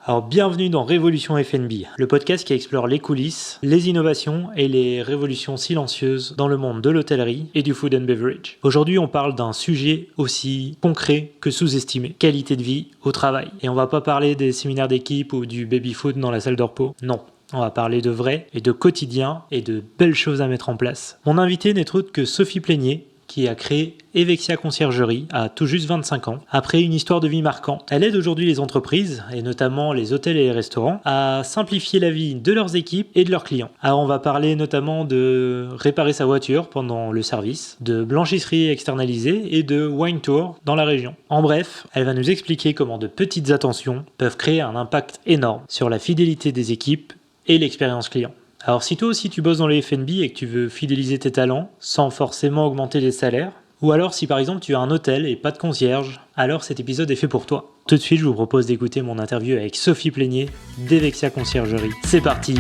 Alors bienvenue dans Révolution F&B, le podcast qui explore les coulisses, les innovations et les révolutions silencieuses dans le monde de l'hôtellerie et du food and beverage. Aujourd'hui on parle d'un sujet aussi concret que sous-estimé, qualité de vie au travail. Et on va pas parler des séminaires d'équipe ou du baby-food dans la salle de repos, non. On va parler de vrai et de quotidien et de belles choses à mettre en place. Mon invité n'est autre que Sophie Plénier, qui a créé Evexia Conciergerie à tout juste 25 ans, après une histoire de vie marquante. Elle aide aujourd'hui les entreprises, et notamment les hôtels et les restaurants, à simplifier la vie de leurs équipes et de leurs clients. Alors on va parler notamment de réparer sa voiture pendant le service, de blanchisserie externalisée et de wine tour dans la région. En bref, elle va nous expliquer comment de petites attentions peuvent créer un impact énorme sur la fidélité des équipes et l'expérience client. Alors si toi aussi tu bosses dans les F&B et que tu veux fidéliser tes talents sans forcément augmenter les salaires, ou alors si par exemple tu as un hôtel et pas de concierge, alors cet épisode est fait pour toi. Tout de suite je vous propose d'écouter mon interview avec Sophie Plénier d'Evexia Conciergerie. C'est parti,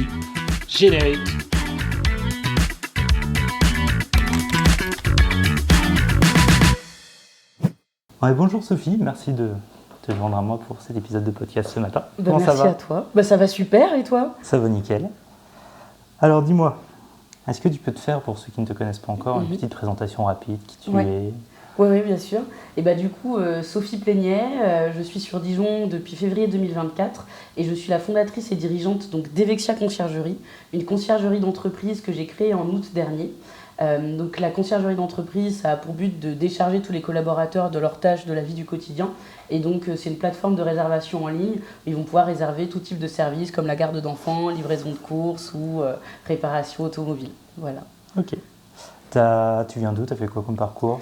générique. Ouais, bonjour Sophie, merci de te joindre à moi pour cet épisode de podcast ce matin. Comment ça va ? Merci à toi. Ça va super, et toi ? Ça va nickel. Alors dis-moi, est-ce que tu peux te faire, pour ceux qui ne te connaissent pas encore, une petite présentation rapide, qui tu es ? Oui, bien sûr. Et du coup, Sophie Plénier, je suis sur Dijon depuis février 2024 et je suis la fondatrice et dirigeante donc, d'Evexia Conciergerie, une conciergerie d'entreprise que j'ai créée en août dernier. Donc la conciergerie d'entreprise, ça a pour but de décharger tous les collaborateurs de leurs tâches de la vie du quotidien. Et donc c'est une plateforme de réservation en ligne où ils vont pouvoir réserver tout type de services comme la garde d'enfants, livraison de courses ou réparation automobile. Voilà. Ok. Tu viens d'où ? Tu as fait quoi comme parcours ?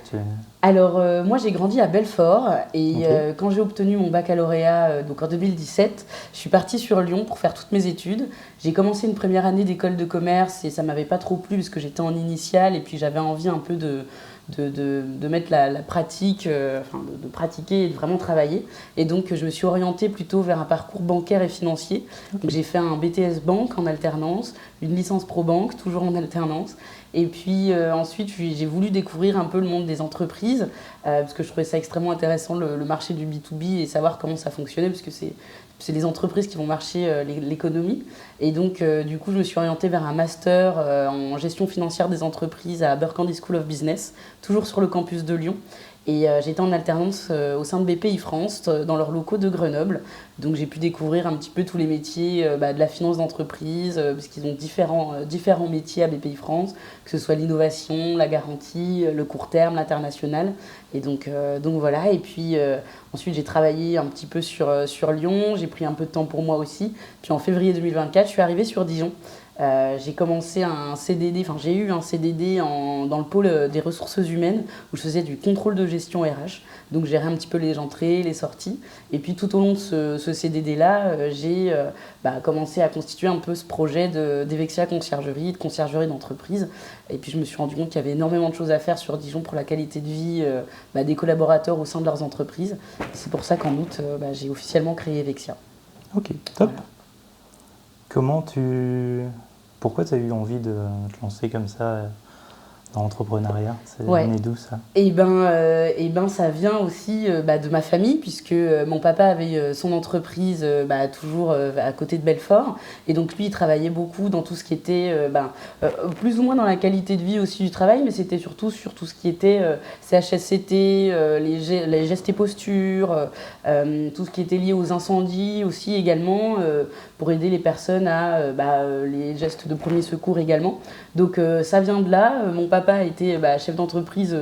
Alors moi j'ai grandi à Belfort et quand j'ai obtenu mon baccalauréat donc en 2017, je suis partie sur Lyon pour faire toutes mes études. J'ai commencé une première année d'école de commerce et ça m'avait pas trop plu parce que j'étais en initiale et puis j'avais envie un peu de mettre la pratique, de pratiquer et de vraiment travailler. Et donc je me suis orientée plutôt vers un parcours bancaire et financier. Donc j'ai fait un BTS banque en alternance, une licence pro banque toujours en alternance. Et puis ensuite, j'ai voulu découvrir un peu le monde des entreprises parce que je trouvais ça extrêmement intéressant, le marché du B2B et savoir comment ça fonctionnait parce que c'est les entreprises qui vont marcher l'économie. Et donc, du coup, je me suis orientée vers un master en gestion financière des entreprises à Burgundy School of Business, toujours sur le campus de Lyon. Et j'étais en alternance au sein de BPI France, dans leurs locaux de Grenoble. Donc j'ai pu découvrir un petit peu tous les métiers de la finance d'entreprise, parce qu'ils ont différents métiers à BPI France, que ce soit l'innovation, la garantie, le court terme, l'international. Et donc voilà. Et puis ensuite j'ai travaillé un petit peu sur Lyon, j'ai pris un peu de temps pour moi aussi. Puis en février 2024, je suis arrivée sur Dijon. J'ai commencé j'ai eu un CDD dans le pôle des ressources humaines où je faisais du contrôle de gestion RH, donc gérer un petit peu les entrées, les sorties. Et puis tout au long de ce CDD-là, j'ai commencé à constituer un peu ce projet d'Evexia Conciergerie, de conciergerie d'entreprise. Et puis je me suis rendu compte qu'il y avait énormément de choses à faire sur Dijon pour la qualité de vie des collaborateurs au sein de leurs entreprises. C'est pour ça qu'en août, j'ai officiellement créé Evexia. Ok, top. Voilà. Pourquoi tu as eu envie de te lancer comme ça dans l'entrepreneuriat ? C'est né d'où ça ? Ça vient aussi de ma famille, puisque mon papa avait son entreprise toujours à côté de Belfort. Et donc lui, il travaillait beaucoup dans tout ce qui était, plus ou moins dans la qualité de vie aussi du travail, mais c'était surtout sur tout ce qui était CHSCT, les gestes et postures, tout ce qui était lié aux incendies aussi également, pour aider les personnes à les gestes de premier secours également. Donc ça vient de là. Mon papa a été chef d'entreprise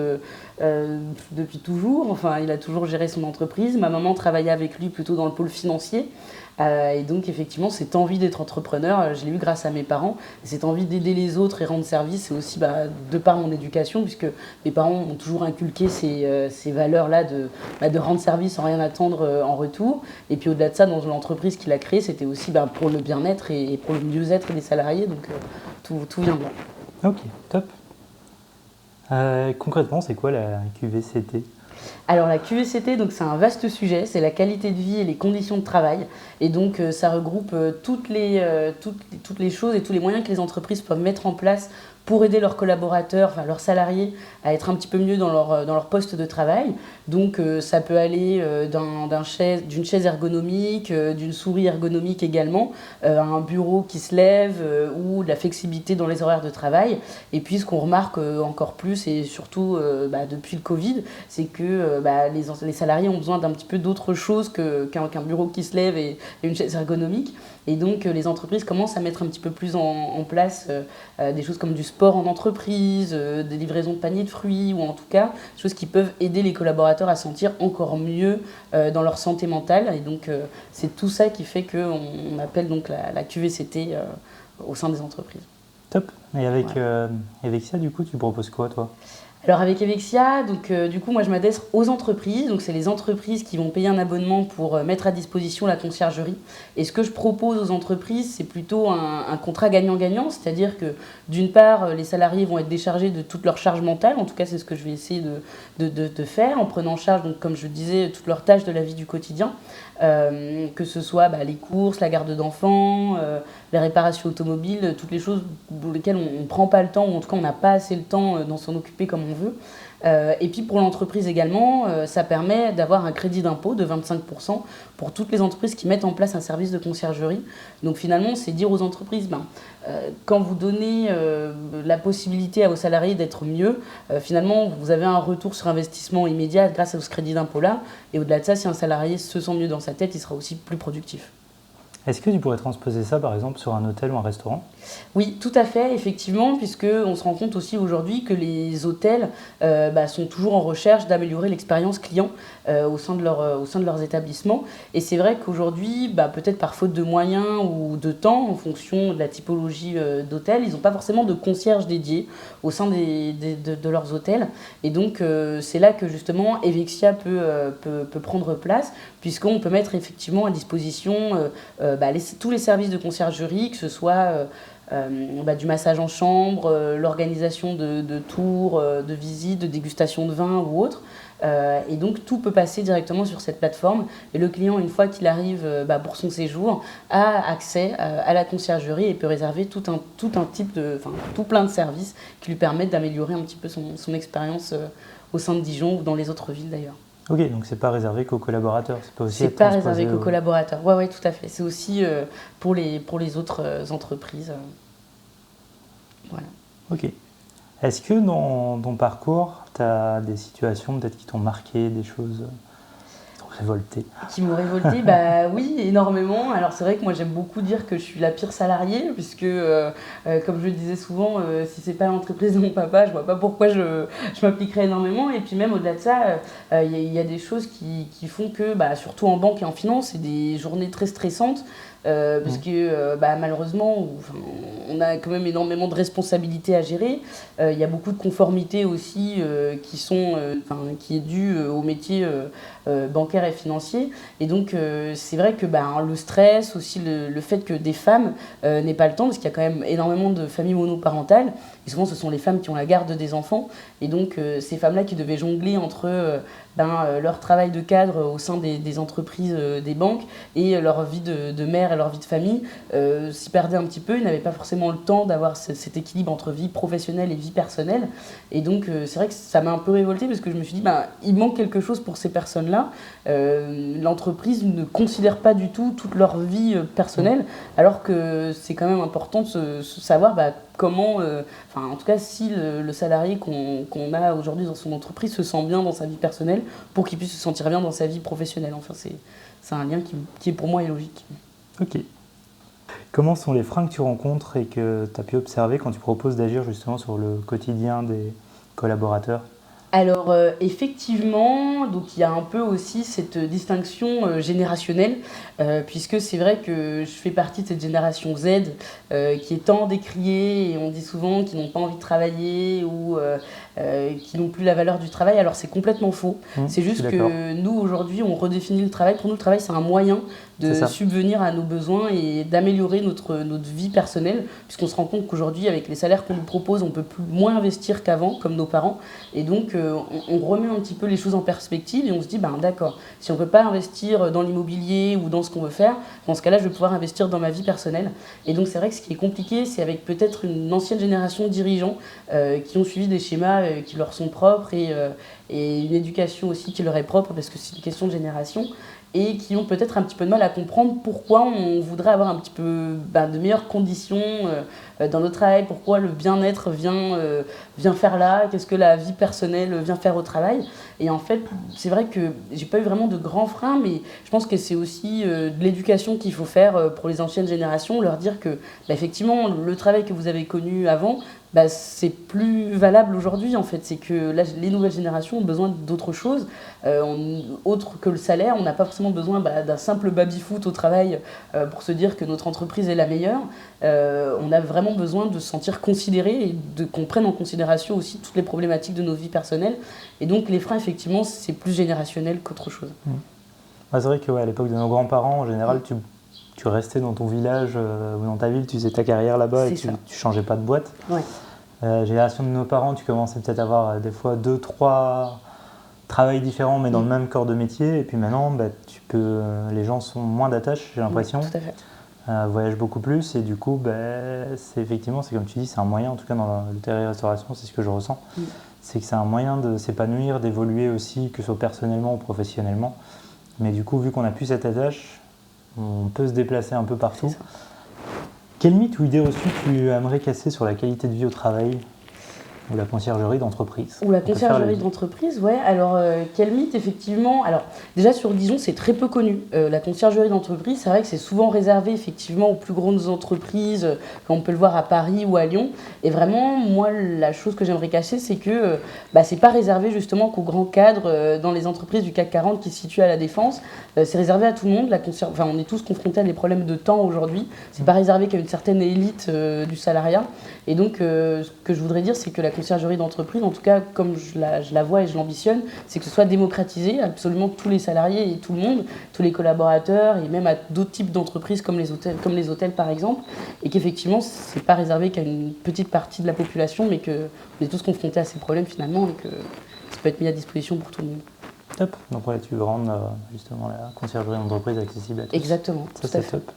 depuis toujours. Enfin, il a toujours géré son entreprise. Ma maman travaillait avec lui plutôt dans le pôle financier. Et donc effectivement, cette envie d'être entrepreneur, je l'ai eu grâce à mes parents. Et cette envie d'aider les autres et rendre service, c'est aussi de par mon éducation, puisque mes parents ont toujours inculqué ces valeurs-là de rendre service sans rien attendre en retour. Et puis au-delà de ça, dans l'entreprise qu'il a créée, c'était aussi pour le bien-être et pour le mieux-être des salariés. Donc tout vient de là. Ok, top. Concrètement, c'est quoi la QVCT ? Alors la QVCT, donc, c'est un vaste sujet, c'est la qualité de vie et les conditions de travail. Et donc ça regroupe toutes les choses et tous les moyens que les entreprises peuvent mettre en place pour aider leurs collaborateurs, enfin leurs salariés, à être un petit peu mieux dans leur poste de travail. Donc ça peut aller d'une chaise ergonomique, d'une souris ergonomique également, un bureau qui se lève ou de la flexibilité dans les horaires de travail. Et puis ce qu'on remarque encore plus, et surtout depuis le Covid, c'est que les salariés ont besoin d'un petit peu d'autre chose qu'un bureau qui se lève et une chaise ergonomique. Et donc les entreprises commencent à mettre un petit peu plus en place des choses comme du sport en entreprise, des livraisons de paniers de fruits, ou en tout cas des choses qui peuvent aider les collaborateurs à sentir encore mieux dans leur santé mentale. Et donc c'est tout ça qui fait qu'on appelle donc la QVCT au sein des entreprises. Top. Et avec Evexia, du coup, tu proposes quoi, toi ? Alors avec Evexia, du coup, moi je m'adresse aux entreprises. Donc c'est les entreprises qui vont payer un abonnement pour mettre à disposition la conciergerie. Et ce que je propose aux entreprises, c'est plutôt un contrat gagnant-gagnant. C'est-à-dire que d'une part, les salariés vont être déchargés de toute leur charge mentale. En tout cas, c'est ce que je vais essayer de faire en prenant en charge, donc, comme je le disais, toutes leurs tâches de la vie du quotidien. Que ce soit les courses, la garde d'enfants, les réparations automobiles, toutes les choses pour lesquelles on ne prend pas le temps, ou en tout cas on n'a pas assez le temps d'en s'en occuper comme on veut. Et puis pour l'entreprise également, ça permet d'avoir un crédit d'impôt de 25% pour toutes les entreprises qui mettent en place un service de conciergerie. Donc finalement, c'est dire aux entreprises, quand vous donnez la possibilité à vos salariés d'être mieux, finalement vous avez un retour sur investissement immédiat grâce à ce crédit d'impôt-là. Et au-delà de ça, si un salarié se sent mieux dans sa tête, il sera aussi plus productif. Est-ce que tu pourrais transposer ça, par exemple, sur un hôtel ou un restaurant ? Oui, tout à fait, effectivement, puisqu'on se rend compte aussi aujourd'hui que les hôtels sont toujours en recherche d'améliorer l'expérience client au sein de leurs établissements. Et c'est vrai qu'aujourd'hui, peut-être par faute de moyens ou de temps, en fonction de la typologie d'hôtel, ils n'ont pas forcément de concierge dédié au sein de leurs hôtels. Et donc, c'est là que justement Evexia peut prendre place, puisqu'on peut mettre effectivement à disposition tous les services de conciergerie, que ce soit du massage en chambre, l'organisation de tours, de visites, de dégustation de vin ou autre. Et donc tout peut passer directement sur cette plateforme. Et le client, une fois qu'il arrive pour son séjour, a accès à la conciergerie et peut réserver tout plein de services qui lui permettent d'améliorer un petit peu son expérience au sein de Dijon ou dans les autres villes d'ailleurs. Ok, donc c'est pas réservé qu'aux collaborateurs, c'est pas réservé qu'aux collaborateurs. Ouais, tout à fait. C'est aussi pour les autres entreprises. Voilà. Ok. Est-ce que dans ton parcours, tu as des situations peut-être qui t'ont marqué, des choses qui t'ont révolté ? Qui m'ont révolté, oui, énormément. Alors c'est vrai que moi j'aime beaucoup dire que je suis la pire salariée, puisque comme je le disais souvent, si c'est pas l'entreprise de mon papa, je vois pas pourquoi je m'appliquerais énormément. Et puis même au-delà de ça, y a des choses qui font que, surtout en banque et en finance, c'est des journées très stressantes. Parce que malheureusement, on a quand même énormément de responsabilités à gérer. Il y a beaucoup de conformités aussi qui est due au métier bancaire et financier. Et donc, c'est vrai que le stress, aussi le fait que des femmes n'aient pas le temps, parce qu'il y a quand même énormément de familles monoparentales. Et souvent, ce sont les femmes qui ont la garde des enfants. Et donc, ces femmes-là qui devaient jongler entre leur travail de cadre au sein des entreprises, des banques, et leur vie de mère et leur vie de famille, s'y perdaient un petit peu. Ils n'avaient pas forcément le temps d'avoir cet équilibre entre vie professionnelle et vie personnelle. Et donc, c'est vrai que ça m'a un peu révoltée, parce que je me suis dit, il manque quelque chose pour ces personnes-là. L'entreprise ne considère pas du tout toute leur vie personnelle, alors que c'est quand même important de savoir comment, en tout cas, si le salarié qu'on a aujourd'hui dans son entreprise se sent bien dans sa vie personnelle, pour qu'il puisse se sentir bien dans sa vie professionnelle. Enfin, c'est un lien qui pour moi est logique. Ok. Comment sont les freins que tu rencontres et que tu as pu observer quand tu proposes d'agir justement sur le quotidien des collaborateurs ? Alors effectivement, donc il y a un peu aussi cette distinction générationnelle, puisque c'est vrai que je fais partie de cette génération Z qui est tant décriée, et on dit souvent qu'ils n'ont pas envie de travailler, ou qui n'ont plus la valeur du travail. Alors c'est complètement faux. C'est juste d'accord. que nous aujourd'hui on redéfinit le travail. Pour nous le travail c'est un moyen de subvenir à nos besoins et d'améliorer notre vie personnelle, puisqu'on se rend compte qu'aujourd'hui avec les salaires qu'on nous propose on peut moins investir qu'avant comme nos parents, et donc on remet un petit peu les choses en perspective et on se dit d'accord, si on ne peut pas investir dans l'immobilier ou dans ce qu'on veut faire, dans ce cas-là je vais pouvoir investir dans ma vie personnelle. Et donc c'est vrai que ce qui est compliqué, c'est avec peut-être une ancienne génération de dirigeants qui ont suivi des schémas qui leur sont propres et une éducation aussi qui leur est propre, parce que c'est une question de génération, et qui ont peut-être un petit peu de mal à comprendre pourquoi on voudrait avoir un petit peu de meilleures conditions dans notre travail, pourquoi le bien-être vient faire là, qu'est-ce que la vie personnelle vient faire au travail. Et en fait, c'est vrai que j'ai pas eu vraiment de grands freins, mais je pense que c'est aussi de l'éducation qu'il faut faire pour les anciennes générations, leur dire que effectivement, le travail que vous avez connu avant, c'est plus valable aujourd'hui en fait. C'est que là, les nouvelles générations ont besoin d'autre chose, autre que le salaire. On n'a pas forcément besoin d'un simple baby-foot au travail pour se dire que notre entreprise est la meilleure. On a vraiment besoin de se sentir considéré et qu'on prenne en considération aussi toutes les problématiques de nos vies personnelles. Et donc les freins, effectivement, c'est plus générationnel qu'autre chose. C'est vrai qu'à l'époque de nos grands-parents, en général, tu restais dans ton village ou dans ta ville, tu faisais ta carrière là-bas et tu changeais pas de boîte. Ouais. Génération de nos parents, tu commençais peut-être à avoir des fois 2-3 travails différents mais dans le même corps de métier. Et puis maintenant, les gens sont moins d'attache, j'ai l'impression. Tout à fait. Voyagent beaucoup plus et du coup, c'est comme tu dis, c'est un moyen, en tout cas dans l'hôtellerie-restauration, c'est ce que je ressens. C'est que c'est un moyen de s'épanouir, d'évoluer aussi, que ce soit personnellement ou professionnellement. Mais du coup, vu qu'on n'a plus cette attache, on peut se déplacer un peu partout. Quel mythe ou idée reçue tu aimerais casser sur la qualité de vie au travail ou la conciergerie d'entreprise? Ou la conciergerie d'entreprise, ouais. Alors, quel mythe, effectivement. Alors, déjà sur Dijon, c'est très peu connu. La conciergerie d'entreprise, c'est vrai que c'est souvent réservé, effectivement, aux plus grandes entreprises, comme on peut le voir à Paris ou à Lyon. Et vraiment, moi, la chose que j'aimerais cacher, c'est que c'est pas réservé, justement, qu'aux grands cadres dans les entreprises du CAC 40 qui se situent à la Défense. C'est réservé à tout le monde. On est tous confrontés à des problèmes de temps aujourd'hui. C'est pas réservé qu'à une certaine élite du salariat. Et donc, ce que je voudrais dire, c'est que la conciergerie d'entreprise, en tout cas comme je la vois et je l'ambitionne, c'est que ce soit démocratisé, absolument tous les salariés et tout le monde, tous les collaborateurs et même à d'autres types d'entreprises comme les hôtels par exemple, et qu'effectivement c'est pas réservé qu'à une petite partie de la population, mais qu'on est tous confrontés à ces problèmes finalement et que ça peut être mis à disposition pour tout le monde. Top, donc tu veux rendre justement la conciergerie d'entreprise accessible à tous. Exactement, ça c'est top.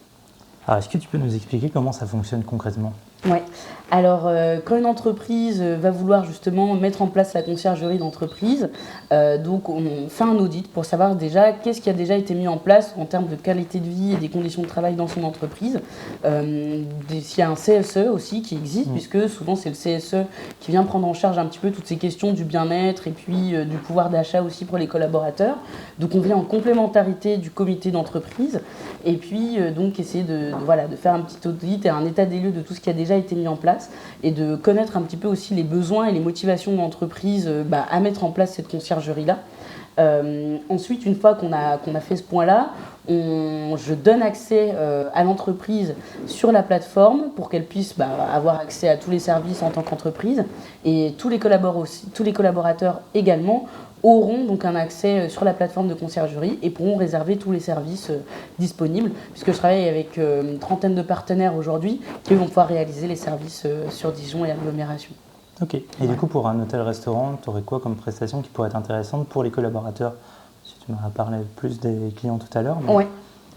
Alors est-ce que tu peux nous expliquer comment ça fonctionne concrètement ? Ouais. Alors, quand une entreprise va vouloir justement mettre en place la conciergerie d'entreprise, donc on fait un audit pour savoir déjà qu'est-ce qui a déjà été mis en place en termes de qualité de vie et des conditions de travail dans son entreprise. S'il y a un CSE aussi qui existe, puisque souvent c'est le CSE qui vient prendre en charge un petit peu toutes ces questions du bien-être et puis du pouvoir d'achat aussi pour les collaborateurs. Donc on vient en complémentarité du comité d'entreprise et puis donc essayer de faire un petit audit et un état des lieux de tout ce qui a déjà été mis en place et de connaître un petit peu aussi les besoins et les motivations de l'entreprise à mettre en place cette conciergerie-là. Ensuite, une fois qu'on a fait ce point-là, je donne accès à l'entreprise sur la plateforme pour qu'elle puisse avoir accès à tous les services en tant qu'entreprise, et tous les collaborateurs également auront donc un accès sur la plateforme de conciergerie et pourront réserver tous les services disponibles, puisque je travaille avec une trentaine de partenaires aujourd'hui qui vont pouvoir réaliser les services sur Dijon et agglomération. Ok. Et du coup, pour un hôtel-restaurant, tu aurais quoi comme prestation qui pourrait être intéressante pour les collaborateurs? Si tu m'as parlé plus des clients tout à l'heure, mais ouais.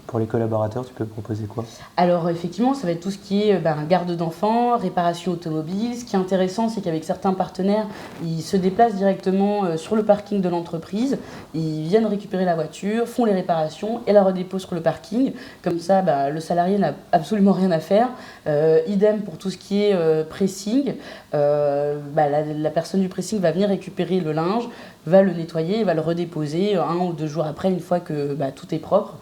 Pour les collaborateurs, tu peux proposer quoi? Alors effectivement, ça va être tout ce qui est garde d'enfants, réparation automobile. Ce qui est intéressant, c'est qu'avec certains partenaires, ils se déplacent directement sur le parking de l'entreprise. Ils viennent récupérer la voiture, font les réparations et la redéposent sur le parking. Comme ça, le salarié n'a absolument rien à faire. Idem pour tout ce qui est pressing. La personne du pressing va venir récupérer le linge, va le nettoyer et va le redéposer 1 ou 2 jours après, une fois que tout est propre.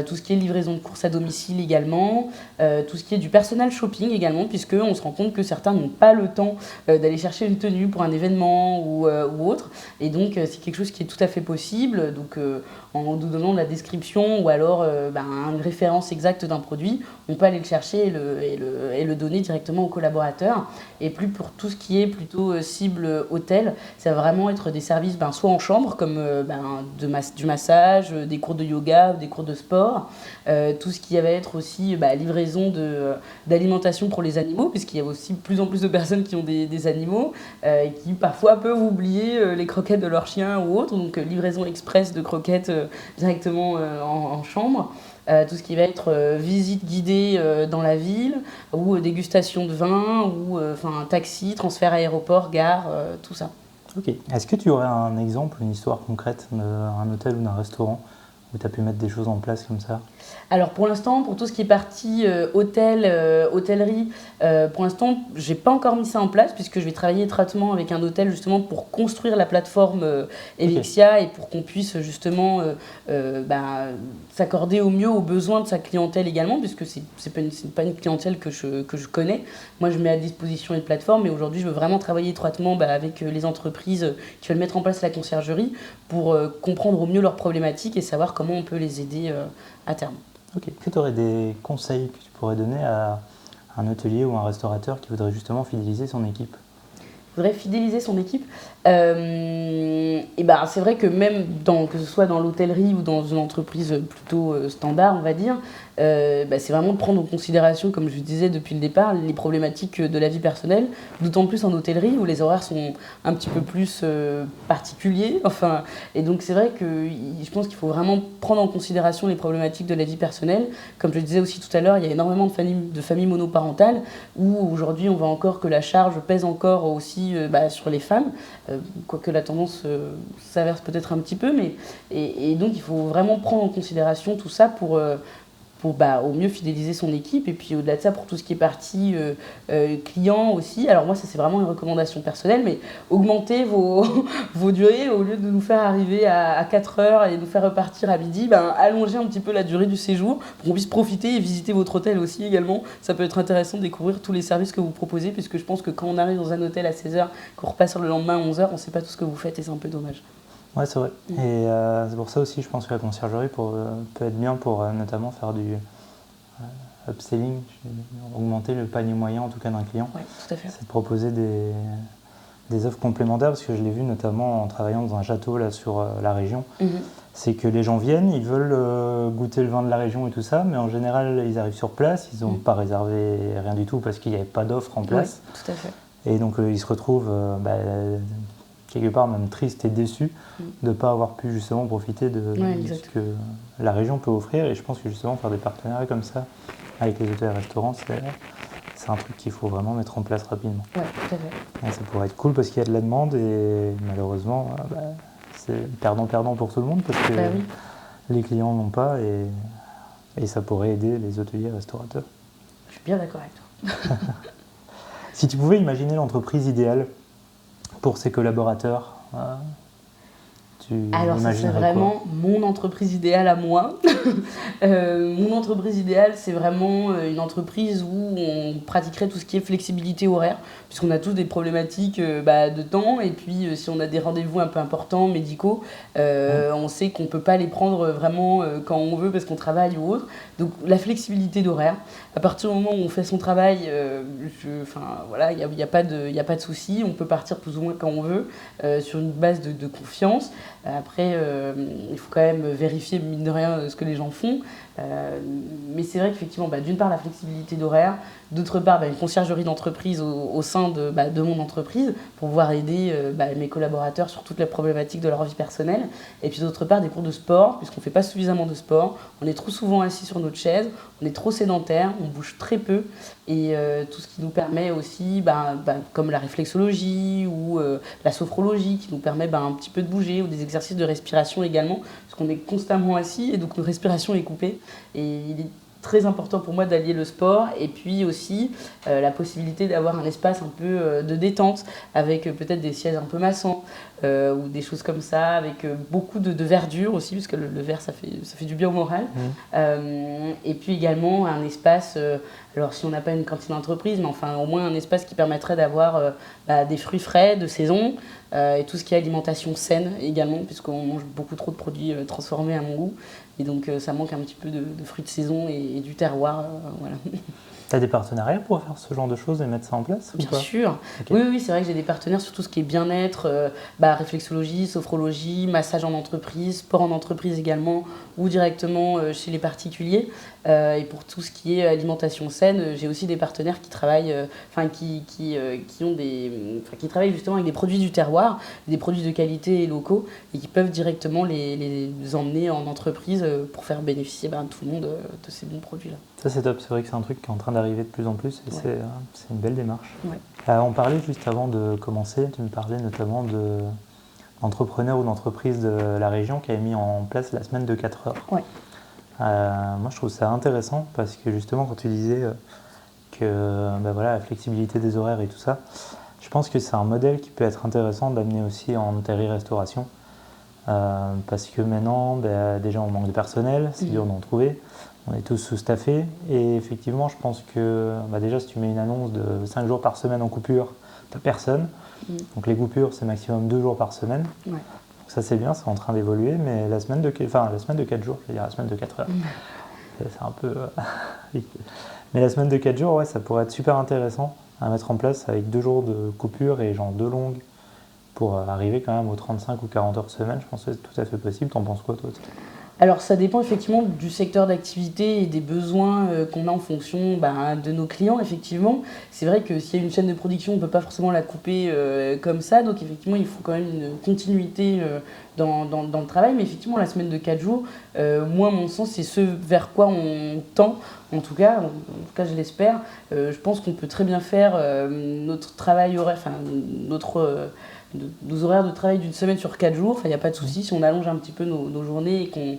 Tout ce qui est livraison de courses à domicile également, tout ce qui est du personal shopping également, puisqu'on se rend compte que certains n'ont pas le temps d'aller chercher une tenue pour un événement ou autre. Et donc, c'est quelque chose qui est tout à fait possible. Donc, en nous donnant la description ou alors une référence exacte d'un produit, on peut aller le chercher et le donner directement au collaborateur. Et plus pour tout ce qui est plutôt cible hôtel, ça va vraiment être des services soit en chambre, comme du massage, des cours de yoga, des cours de sport, tout ce qui va être aussi livraison d'alimentation pour les animaux, puisqu'il y a aussi de plus en plus de personnes qui ont des animaux et qui parfois peuvent oublier les croquettes de leur chien ou autre, donc livraison express de croquettes directement en chambre. Tout ce qui va être visite guidée dans la ville, ou dégustation de vin, ou taxi, transfert aéroport, gare, tout ça. Ok. Est-ce que tu aurais un exemple, une histoire concrète d'un hôtel ou d'un restaurant où tu as pu mettre des choses en place comme ça ? Alors pour l'instant, pour tout ce qui est partie hôtellerie, pour l'instant, j'ai pas encore mis ça en place puisque je vais travailler étroitement avec un hôtel justement pour construire la plateforme Evexia et pour qu'on puisse justement s'accorder au mieux aux besoins de sa clientèle également, puisque c'est pas une clientèle que je connais. Moi, je mets à disposition une plateforme et aujourd'hui, je veux vraiment travailler étroitement avec les entreprises qui veulent mettre en place la conciergerie pour comprendre au mieux leurs problématiques et savoir comment on peut les aider à terme. Ok. Est-ce que tu aurais des conseils que tu pourrais donner à un hôtelier ou un restaurateur qui voudrait justement fidéliser son équipe ? Voudrait fidéliser son équipe. C'est vrai que même que ce soit dans l'hôtellerie ou dans une entreprise plutôt standard, on va dire, c'est vraiment de prendre en considération, comme je le disais depuis le départ, les problématiques de la vie personnelle, d'autant plus en hôtellerie où les horaires sont un petit peu plus particuliers. Et donc c'est vrai que je pense qu'il faut vraiment prendre en considération les problématiques de la vie personnelle. Comme je le disais aussi tout à l'heure, il y a énormément de familles monoparentales où aujourd'hui on voit encore que la charge pèse encore aussi sur les femmes, quoique la tendance s'inverse peut-être un petit peu, et donc il faut vraiment prendre en considération tout ça pour au mieux fidéliser son équipe. Et puis au-delà de ça, pour tout ce qui est partie client aussi, alors moi ça c'est vraiment une recommandation personnelle, mais augmentez vos durées au lieu de nous faire arriver à 4 heures et nous faire repartir à midi, allongez un petit peu la durée du séjour pour qu'on puisse profiter et visiter votre hôtel aussi également. Ça peut être intéressant de découvrir tous les services que vous proposez, puisque je pense que quand on arrive dans un hôtel à 16h, qu'on repasse le lendemain à 11h, on ne sait pas tout ce que vous faites et c'est un peu dommage. Ouais, c'est vrai. Et c'est pour ça aussi, je pense que la conciergerie peut être bien pour notamment faire du upselling, augmenter le panier moyen en tout cas d'un client. Oui, tout à fait. C'est de proposer des offres complémentaires, parce que je l'ai vu notamment en travaillant dans un château là, sur la région. C'est que les gens viennent, ils veulent goûter le vin de la région et tout ça, mais en général, ils arrivent sur place, ils n'ont pas réservé rien du tout parce qu'il n'y avait pas d'offre en place. Oui, tout à fait. Et donc, ils se retrouvent quelque part même tristes et déçus de ne pas avoir pu justement profiter de ce que la région peut offrir. Et je pense que justement, faire des partenariats comme ça avec les hôtels et restaurants, c'est un truc qu'il faut vraiment mettre en place rapidement. Oui, tout à fait. Et ça pourrait être cool parce qu'il y a de la demande et malheureusement, c'est perdant-perdant pour tout le monde parce que les clients n'ont pas et ça pourrait aider les hôteliers et restaurateurs. Je suis bien d'accord avec toi. Si tu pouvais imaginer l'entreprise idéale pour ses collaborateurs, alors ça c'est vraiment mon entreprise idéale à moi. Mon entreprise idéale, c'est vraiment une entreprise où on pratiquerait tout ce qui est flexibilité horaire, puisqu'on a tous des problématiques de temps, et puis si on a des rendez-vous un peu importants, médicaux, on sait qu'on ne peut pas les prendre vraiment quand on veut parce qu'on travaille ou autre. Donc la flexibilité d'horaire, à partir du moment où on fait son travail, il n'y a pas de souci, on peut partir plus ou moins quand on veut, sur une base de confiance. Après, il faut quand même vérifier, mine de rien, ce que les gens font. Mais c'est vrai qu'effectivement, d'une part, la flexibilité d'horaire, d'autre part, une conciergerie d'entreprise au sein de mon entreprise pour pouvoir aider mes collaborateurs sur toutes les problématiques de leur vie personnelle. Et puis d'autre part, des cours de sport, puisqu'on ne fait pas suffisamment de sport. On est trop souvent assis sur notre chaise, on est trop sédentaire, on bouge très peu. Et tout ce qui nous permet aussi, comme la réflexologie ou la sophrologie, qui nous permet un petit peu de bouger, ou des exercices de respiration également, parce qu'on est constamment assis et donc notre respiration est coupée. Et il est très important pour moi d'allier le sport et puis aussi la possibilité d'avoir un espace un peu de détente avec peut-être des sièges un peu massants ou des choses comme ça, avec beaucoup de verdure aussi, parce que le vert ça fait du bien au moral. Et puis également un espace, alors si on n'a pas une cantine d'entreprise, mais enfin au moins un espace qui permettrait d'avoir des fruits frais de saison et tout ce qui est alimentation saine également, puisqu'on mange beaucoup trop de produits transformés à mon goût. Et donc ça manque un petit peu de fruits de saison et du terroir. Voilà. Tu as des partenariats pour faire ce genre de choses et mettre ça en place Bien sûr. Okay. Oui, c'est vrai que j'ai des partenaires sur tout ce qui est bien-être, réflexologie, sophrologie, massage en entreprise, sport en entreprise également, ou directement chez les particuliers. Et pour tout ce qui est alimentation saine, j'ai aussi des partenaires qui travaillent, qui travaillent justement avec des produits du terroir, des produits de qualité et locaux, et qui peuvent directement les emmener en entreprise pour faire bénéficier tout le monde de ces bons produits-là. Ça c'est top, c'est vrai que c'est un truc qui est en train d'arriver de plus en plus et c'est une belle démarche. Ouais. On parlait juste avant de commencer, tu me parlais notamment d'entrepreneurs ou d'entreprises de la région qui avaient mis en place la semaine de 4 heures. Ouais. Moi je trouve ça intéressant parce que justement quand tu disais que la flexibilité des horaires et tout ça, je pense que c'est un modèle qui peut être intéressant d'amener aussi en hôtellerie-restauration parce que maintenant déjà on manque de personnel, c'est dur d'en trouver. On est tous sous-staffés et effectivement, je pense que déjà, si tu mets une annonce de 5 jours par semaine en coupure, tu n'as personne. Donc les coupures, c'est maximum 2 jours par semaine. Ouais. Donc ça, c'est bien, c'est en train d'évoluer. Mais la semaine de 4 jours, je veux dire la semaine de 4 heures, c'est un peu... Mais la semaine de 4 jours, ouais, ça pourrait être super intéressant à mettre en place avec 2 jours de coupure et genre 2 longues pour arriver quand même aux 35 ou 40 heures semaine. Je pense que c'est tout à fait possible. T'en penses quoi, toi ? Alors ça dépend effectivement du secteur d'activité et des besoins qu'on a en fonction de nos clients, effectivement. C'est vrai que s'il y a une chaîne de production, on ne peut pas forcément la couper comme ça, donc effectivement il faut quand même une continuité dans le travail, mais effectivement la semaine de 4 jours, moi mon sens c'est ce vers quoi on tend, en tout cas je l'espère. Je pense qu'on peut très bien faire notre travail horaire, nos horaires de travail d'une semaine sur 4 jours, il n'y a pas de souci si on allonge un petit peu nos journées et qu'on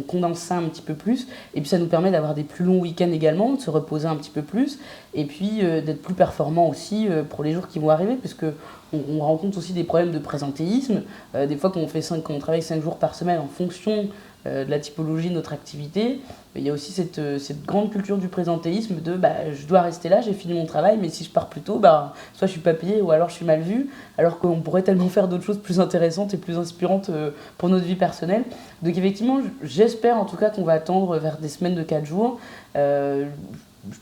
condense ça un petit peu plus. Et puis ça nous permet d'avoir des plus longs week-ends également, de se reposer un petit peu plus et puis d'être plus performant aussi pour les jours qui vont arriver, puisque on rencontre aussi des problèmes de présentéisme. Des fois quand on travaille 5 jours par semaine en fonction de la typologie de notre activité, il y a aussi cette grande culture du présentéisme de je dois rester là, j'ai fini mon travail, mais si je pars plus tôt, soit je suis pas payé ou alors je suis mal vu, alors qu'on pourrait tellement faire d'autres choses plus intéressantes et plus inspirantes pour notre vie personnelle. Donc effectivement, j'espère en tout cas qu'on va tendre vers des semaines de 4 jours. Je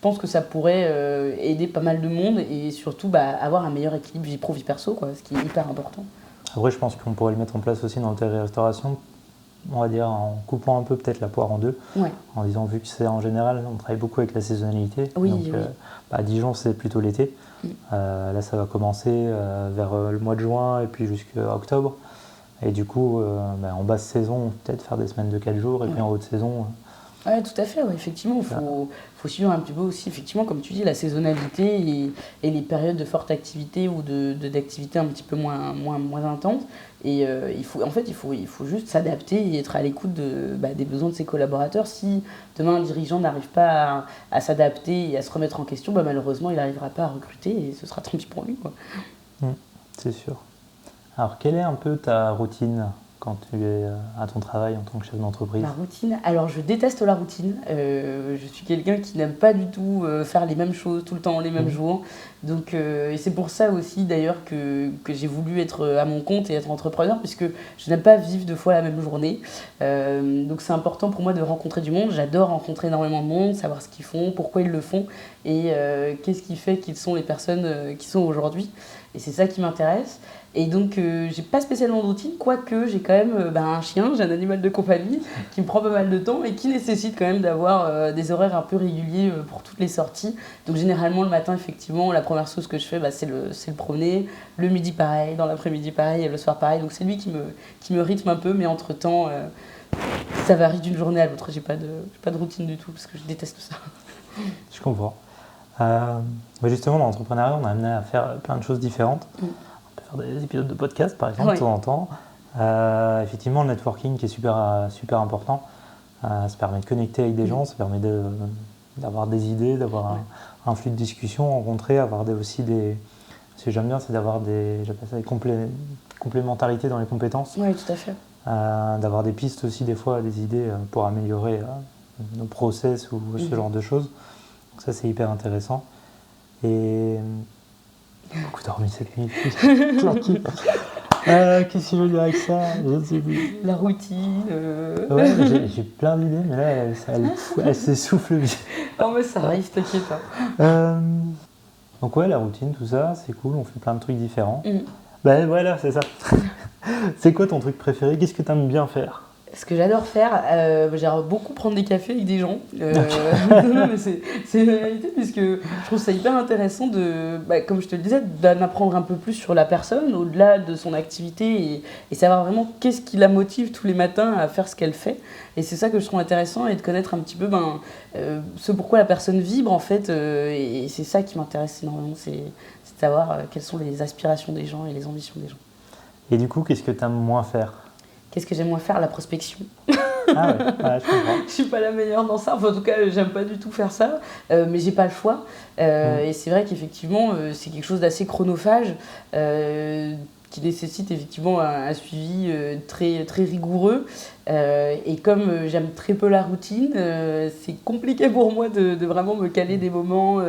pense que ça pourrait aider pas mal de monde et surtout avoir un meilleur équilibre vie pro, vie perso, ce qui est hyper important. Après, je pense qu'on pourrait le mettre en place aussi dans l'hôtellerie-restauration, on va dire en coupant un peu peut-être la poire en deux, en disant vu que c'est en général, on travaille beaucoup avec la saisonnalité, à Dijon c'est plutôt l'été, là ça va commencer vers le mois de juin et puis jusqu'à octobre, et du coup en basse saison peut-être faire des semaines de 4 jours et puis en haute saison... Oui, tout à fait, effectivement, il faut suivre un petit peu aussi, effectivement, comme tu dis, la saisonnalité et les périodes de forte activité ou d'activité un petit peu moins intense. Et il faut juste s'adapter et être à l'écoute des besoins de ses collaborateurs. Si demain un dirigeant n'arrive pas à s'adapter et à se remettre en question, malheureusement, il n'arrivera pas à recruter et ce sera tant pis pour lui. C'est sûr. Alors, quelle est un peu ta routine quand tu es à ton travail en tant que chef d'entreprise? Ma routine, alors je déteste la routine. Je suis quelqu'un qui n'aime pas du tout faire les mêmes choses tout le temps, les mêmes jours. Donc, et c'est pour ça aussi d'ailleurs que j'ai voulu être à mon compte et être entrepreneur, puisque je n'aime pas vivre 2 fois la même journée. Donc c'est important pour moi de rencontrer du monde. J'adore rencontrer énormément de monde, savoir ce qu'ils font, pourquoi ils le font et qu'est-ce qui fait qu'ils sont les personnes qui sont aujourd'hui. Et c'est ça qui m'intéresse. Et donc, j'ai pas spécialement de routine, quoique j'ai quand même un chien, j'ai un animal de compagnie qui me prend pas mal de temps et qui nécessite quand même d'avoir des horaires un peu réguliers pour toutes les sorties. Donc, généralement, le matin, effectivement, la première chose que je fais, c'est le promener. Le midi, pareil. Dans l'après-midi, pareil. Et le soir, pareil. Donc, c'est lui qui me rythme un peu, mais entre-temps, ça varie d'une journée à l'autre. J'ai pas de routine du tout parce que je déteste ça. Je comprends. Justement, dans l'entrepreneuriat, on a amené à faire plein de choses différentes. On peut faire des épisodes de podcast, par exemple, de temps en temps. Effectivement, le networking qui est super important. Ça permet de connecter avec des gens, ça permet d'avoir des idées, d'avoir un flux de discussion, rencontrer, avoir aussi des... Ce que j'aime bien, c'est d'avoir j'appelle ça des complémentarités dans les compétences. Oui, tout à fait. D'avoir des pistes aussi, des fois, des idées pour améliorer nos process ou ce genre de choses. Donc ça, c'est hyper intéressant. Et j'ai beaucoup dormi cette nuit. Claqué. Qu'est-ce que je veux dire avec ça? Je ne sais plus. La routine. Ouais, j'ai plein d'idées, mais là, elle s'essouffle vite. Non, mais ça arrive, t'inquiète pas. Donc ouais, la routine, tout ça, c'est cool, on fait plein de trucs différents. Ben voilà, c'est ça. C'est quoi ton truc préféré? Qu'est-ce que tu aimes bien faire? Ce que j'adore faire, j'adore beaucoup prendre des cafés avec des gens. Non, mais c'est une réalité, puisque je trouve ça hyper intéressant comme je te le disais, d'en apprendre un peu plus sur la personne, au-delà de son activité, et savoir vraiment qu'est-ce qui la motive tous les matins à faire ce qu'elle fait. Et c'est ça que je trouve intéressant, et de connaître un petit peu ce pourquoi la personne vibre, en fait. Et c'est ça qui m'intéresse énormément, c'est de savoir quelles sont les aspirations des gens et les ambitions des gens. Et du coup, qu'est-ce que tu aimes moins faire? Qu'est-ce que j'aime moins faire? La prospection. Ah ouais, je comprends. Je suis pas la meilleure dans ça. Enfin, en tout cas, j'aime pas du tout faire ça. Mais j'ai pas le choix. Et c'est vrai qu'effectivement, c'est quelque chose d'assez chronophage. Qui nécessite effectivement un suivi très, très rigoureux. Et comme j'aime très peu la routine, c'est compliqué pour moi de vraiment me caler des moments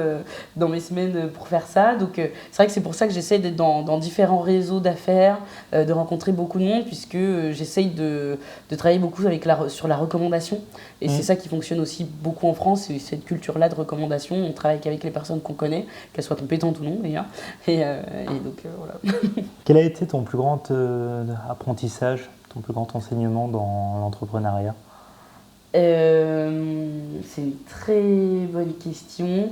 dans mes semaines pour faire ça. Donc c'est vrai que c'est pour ça que j'essaie d'être dans différents réseaux d'affaires, de rencontrer beaucoup de monde, puisque j'essaye de travailler beaucoup sur la recommandation. Et c'est ça qui fonctionne aussi beaucoup en France, c'est cette culture-là de recommandation. On travaille qu'avec les personnes qu'on connaît, qu'elles soient compétentes ou non d'ailleurs. Et donc voilà. Quel a été ton plus grand apprentissage, ton plus grand enseignement dans l'entrepreneuriat? C'est une très bonne question.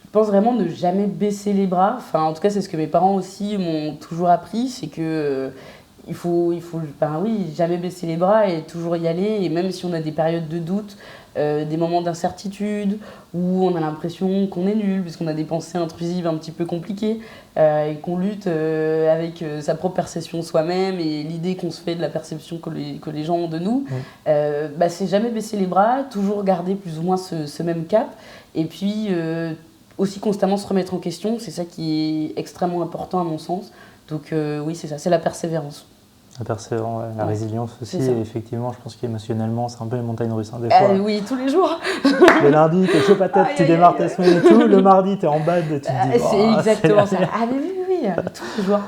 Je pense vraiment ne jamais baisser les bras. Enfin, en tout cas, c'est ce que mes parents aussi m'ont toujours appris, c'est que il faut jamais baisser les bras et toujours y aller. Et même si on a des périodes de doute, des moments d'incertitude, où on a l'impression qu'on est nul, puisqu'on a des pensées intrusives un petit peu compliquées, et qu'on lutte avec sa propre perception soi-même et l'idée qu'on se fait de la perception que les gens ont de nous, c'est jamais baisser les bras, toujours garder plus ou moins ce même cap. Et puis aussi constamment se remettre en question, c'est ça qui est extrêmement important à mon sens. Donc oui, c'est ça, c'est la persévérance. La persévérance, la résilience aussi, et effectivement, je pense qu'émotionnellement, c'est un peu les montagnes russes, hein, des fois. Oui, tous les jours. Le lundi, t'es chaud patate, tu démarres ta semaine et tout. Le mardi, t'es en bad, tu te dis... C'est exactement ça. Ah mais oui, tous les jours.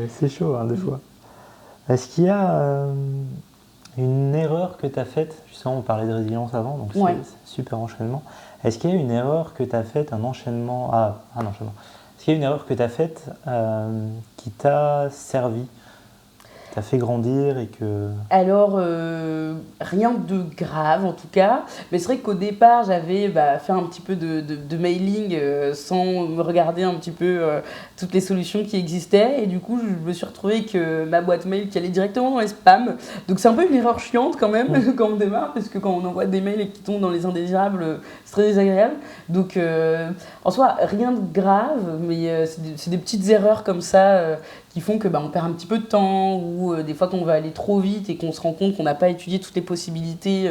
C'est chaud, hein, des fois. Est-ce qu'il y a une erreur que tu as faite? Justement, on parlait de résilience avant, donc c'est super enchaînement. Est-ce qu'il y a une erreur que tu as faite, un enchaînement... un enchaînement. Est-ce qu'il y a une erreur que tu as faite qui t'a servi, t'a fait grandir et que... Alors, rien de grave en tout cas, mais c'est vrai qu'au départ j'avais fait un petit peu de mailing sans me regarder un petit peu toutes les solutions qui existaient, et du coup je me suis retrouvée avec ma boîte mail qui allait directement dans les spams. Donc c'est un peu une erreur chiante quand même quand on démarre, parce que quand on envoie des mails et qui tombent dans les indésirables, c'est très désagréable. Donc en soi rien de grave, mais c'est des petites erreurs comme ça qui font que on perd un petit peu de temps, ou des fois qu'on va aller trop vite et qu'on se rend compte qu'on n'a pas étudié toutes les possibilités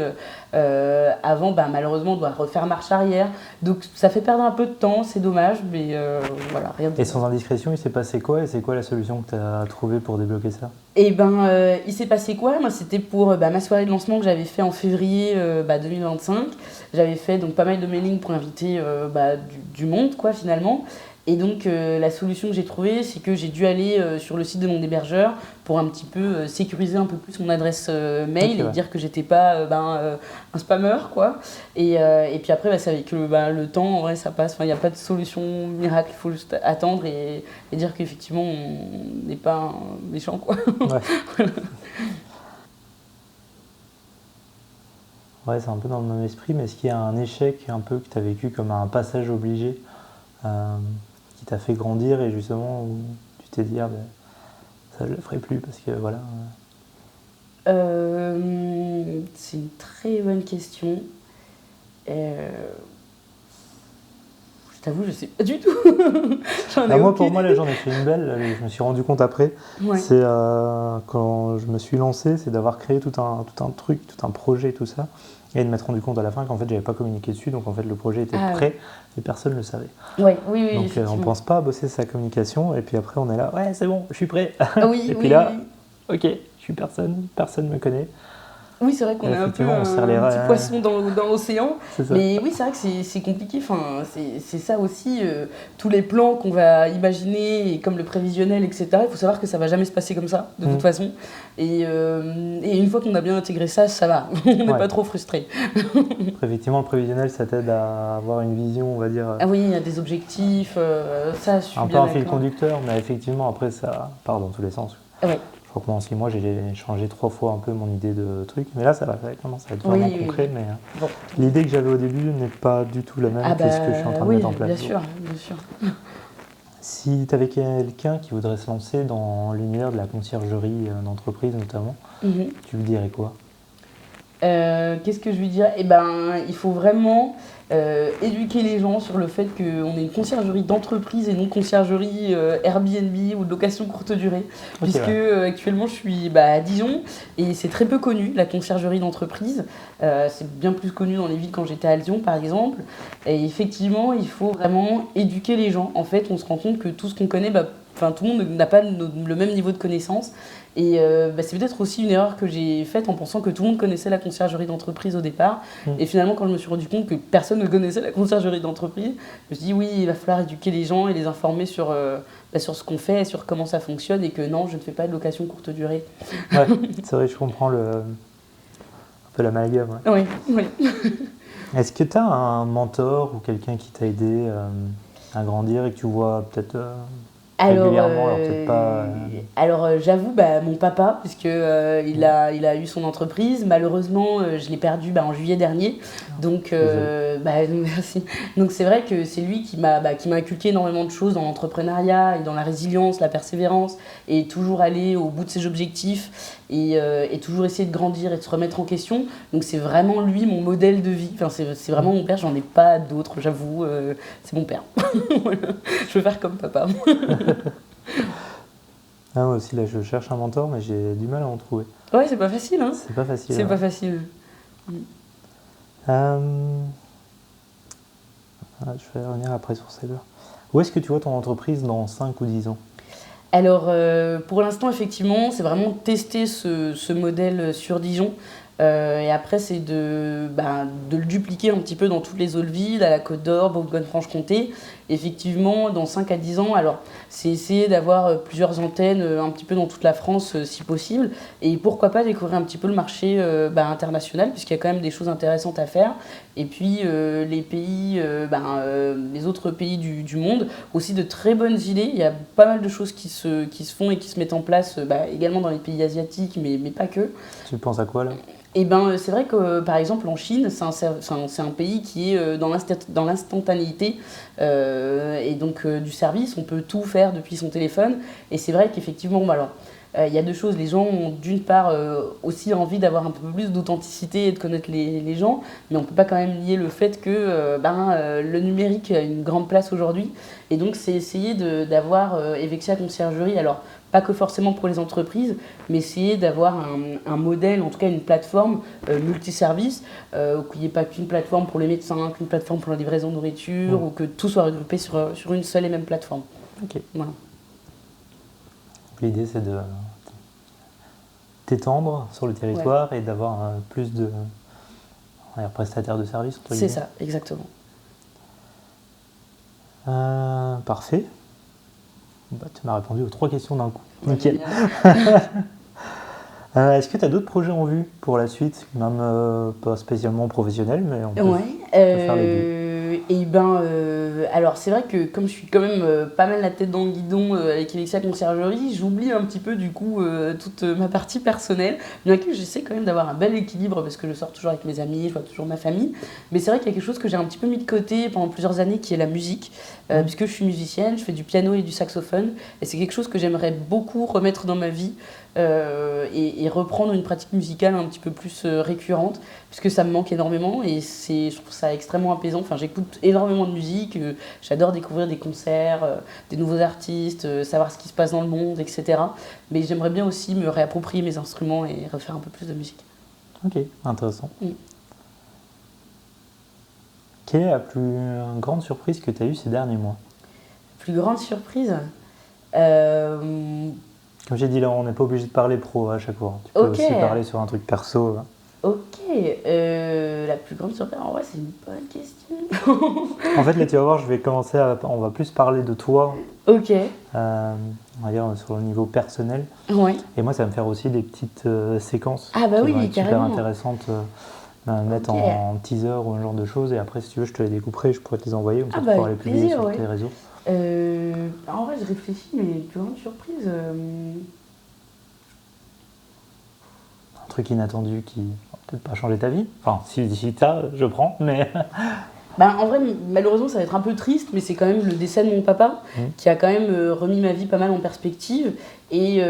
avant, malheureusement on doit refaire marche arrière. Donc ça fait perdre un peu de temps, c'est dommage, mais voilà, rien de... Et sans indiscrétion, il s'est passé quoi, et c'est quoi la solution que tu as trouvée pour débloquer ça? Il s'est passé quoi? Moi, c'était pour ma soirée de lancement que j'avais fait en février 2025. J'avais fait donc pas mal de mailing pour inviter du monde, quoi, finalement. Et donc la solution que j'ai trouvée, c'est que j'ai dû aller sur le site de mon hébergeur pour un petit peu sécuriser un peu plus mon adresse mail, et dire que j'étais pas un spammer, quoi. Et puis après, c'est avec le temps, en vrai, ça passe. Enfin, il n'y a pas de solution miracle, il faut juste attendre et dire qu'effectivement, on n'est pas un méchant, quoi. Ouais. Ouais, c'est un peu dans le même esprit, mais est-ce qu'il y a un échec un peu que tu as vécu comme un passage obligé qui t'a fait grandir, et justement où tu t'es dit ça je le ferai plus parce que voilà. C'est une très bonne question. Je Je t'avoue, je sais pas du tout. Pour moi, là, j'en ai fait une belle. Je me suis rendu compte après. Ouais. C'est quand je me suis lancé, c'est d'avoir créé tout un truc, tout un projet, tout ça, et de m'être rendu compte à la fin qu'en fait, j'avais pas communiqué dessus. Donc en fait, le projet était prêt et personne ne le savait. Ouais, oui, donc on ne pense pas à bosser sa communication. Et puis après, on est là, ouais, c'est bon, je suis prêt. Oui, et puis là, ok, je suis personne me connaît. Oui, c'est vrai qu'on est un peu un petit poisson dans l'océan. Mais oui, c'est vrai que c'est compliqué. Enfin, c'est ça aussi, tous les plans qu'on va imaginer, comme le prévisionnel, etc. Il faut savoir que ça ne va jamais se passer comme ça, de toute façon. Et une fois qu'on a bien intégré ça, ça va. On n'est pas trop frustré. Effectivement, le prévisionnel, ça t'aide à avoir une vision, on va dire. Ah oui, il y a des objectifs. Ça, je suis un peu bien un fil conducteur, mais effectivement, après, ça part dans tous les sens. Ouais. Je crois que moi, en 6 mois, j'ai changé 3 fois un peu mon idée de truc. Mais là, ça commence à être vraiment concret. Mais l'idée que j'avais au début n'est pas du tout la même que ce que je suis en train de mettre en place. Bien sûr. Si tu avais quelqu'un qui voudrait se lancer dans l'univers de la conciergerie d'entreprise notamment, tu lui dirais quoi ? Qu'est-ce que je lui dirais ? Il faut vraiment éduquer les gens sur le fait qu'on est une conciergerie d'entreprise et non conciergerie Airbnb ou de location courte durée. Puisque actuellement je suis à Dijon et c'est très peu connu la conciergerie d'entreprise. C'est bien plus connu dans les villes quand j'étais à Lyon par exemple. Et effectivement, il faut vraiment éduquer les gens. En fait, on se rend compte que tout ce qu'on connaît, tout le monde n'a pas le même niveau de connaissance. Et c'est peut-être aussi une erreur que j'ai faite en pensant que tout le monde connaissait la conciergerie d'entreprise au départ. Et finalement, quand je me suis rendu compte que personne ne connaissait la conciergerie d'entreprise, je me suis dit oui, il va falloir éduquer les gens et les informer sur ce qu'on fait, sur comment ça fonctionne et que non, je ne fais pas de location courte durée. Ouais, c'est vrai, je comprends un peu l'amalgame. Oui. Est-ce que tu as un mentor ou quelqu'un qui t'a aidé à grandir et que tu vois peut-être régulièrement, peut-être pas... j'avoue, mon papa, puisque il a eu son entreprise. Malheureusement, je l'ai perdu en juillet dernier. Donc, merci. Donc c'est vrai que c'est lui qui m'a inculqué énormément de choses dans l'entrepreneuriat et dans la résilience, la persévérance, et toujours aller au bout de ses objectifs et toujours essayer de grandir et de se remettre en question. Donc c'est vraiment lui mon modèle de vie. Enfin, c'est vraiment mon père, j'en ai pas d'autre, j'avoue. C'est mon père. Voilà. Je veux faire comme papa. Moi aussi, là, je cherche un mentor, mais j'ai du mal à en trouver. Ouais, c'est pas facile, hein. C'est pas facile. C'est pas facile. Je vais revenir après sur celle-là. Où est-ce que tu vois ton entreprise dans 5 ou 10 ans ? Alors, pour l'instant, effectivement, c'est vraiment tester ce modèle sur Dijon. Et après, c'est de le dupliquer un petit peu dans toutes les autres villes, à la Côte d'Or, Bourgogne-Franche-Comté. Effectivement, dans 5 à 10 ans, alors c'est essayer d'avoir plusieurs antennes un petit peu dans toute la France si possible. Et pourquoi pas découvrir un petit peu le marché international, puisqu'il y a quand même des choses intéressantes à faire. Et puis les pays, les autres pays du monde, aussi de très bonnes idées. Il y a pas mal de choses qui se font et qui se mettent en place également dans les pays asiatiques, mais pas que. Tu penses à quoi là ? C'est vrai que par exemple en Chine, c'est un pays qui est dans l'instantanéité et donc du service. On peut tout faire depuis son téléphone. Et c'est vrai qu'effectivement, il y a deux choses. Les gens ont d'une part aussi envie d'avoir un peu plus d'authenticité et de connaître les gens, mais on ne peut pas quand même nier le fait que le numérique a une grande place aujourd'hui. Et donc c'est essayer d'avoir Evexia Conciergerie. Alors, pas que forcément pour les entreprises, mais essayer d'avoir un modèle, en tout cas une plateforme multiservice, qu'il n'y ait pas qu'une plateforme pour les médecins, qu'une plateforme pour la livraison de nourriture, ou que tout soit regroupé sur une seule et même plateforme. Ok. Voilà. L'idée, c'est de t'étendre sur le territoire et d'avoir plus de prestataires de services. C'est ça, exactement. Parfait. Tu m'as répondu aux 3 questions d'un coup. Nickel. Est-ce que tu as d'autres projets en vue pour la suite, même pas spécialement professionnels, mais on peut faire les deux. Alors c'est vrai que comme je suis quand même pas mal la tête dans le guidon avec Evexia Conciergerie, j'oublie un petit peu du coup toute ma partie personnelle, bien que j'essaie quand même d'avoir un bel équilibre parce que je sors toujours avec mes amis, je vois toujours ma famille, mais c'est vrai qu'il y a quelque chose que j'ai un petit peu mis de côté pendant plusieurs années qui est la musique, puisque je suis musicienne, je fais du piano et du saxophone, et c'est quelque chose que j'aimerais beaucoup remettre dans ma vie, et reprendre une pratique musicale un petit peu plus récurrente, puisque ça me manque énormément et je trouve ça extrêmement apaisant. Enfin, j'écoute énormément de musique, j'adore découvrir des concerts, des nouveaux artistes, savoir ce qui se passe dans le monde, etc. Mais j'aimerais bien aussi me réapproprier mes instruments et refaire un peu plus de musique. Ok, intéressant. Quelle est la plus grande surprise que tu as eue ces derniers mois? Plus grande surprise Comme j'ai dit là, on n'est pas obligé de parler pro à chaque fois. Tu peux aussi parler sur un truc perso. Ok, la plus grande surprise, en vrai c'est une bonne question. En fait là tu vas voir, on va plus parler de toi. Ok. On va dire sur le niveau personnel. Ouais. Et moi ça va me faire aussi des petites séquences qui vont être super intéressantes. Mettre en teaser ou un genre de choses et après si tu veux je te les découperai, je pourrais te les envoyer comme ça tu pourras les publier sur tes réseaux. En vrai je réfléchis, mais une plus grande surprise un truc inattendu qui va peut-être pas changer ta vie, enfin si t'as, je prends, mais en vrai malheureusement ça va être un peu triste, mais c'est quand même le décès de mon papa qui a quand même remis ma vie pas mal en perspective et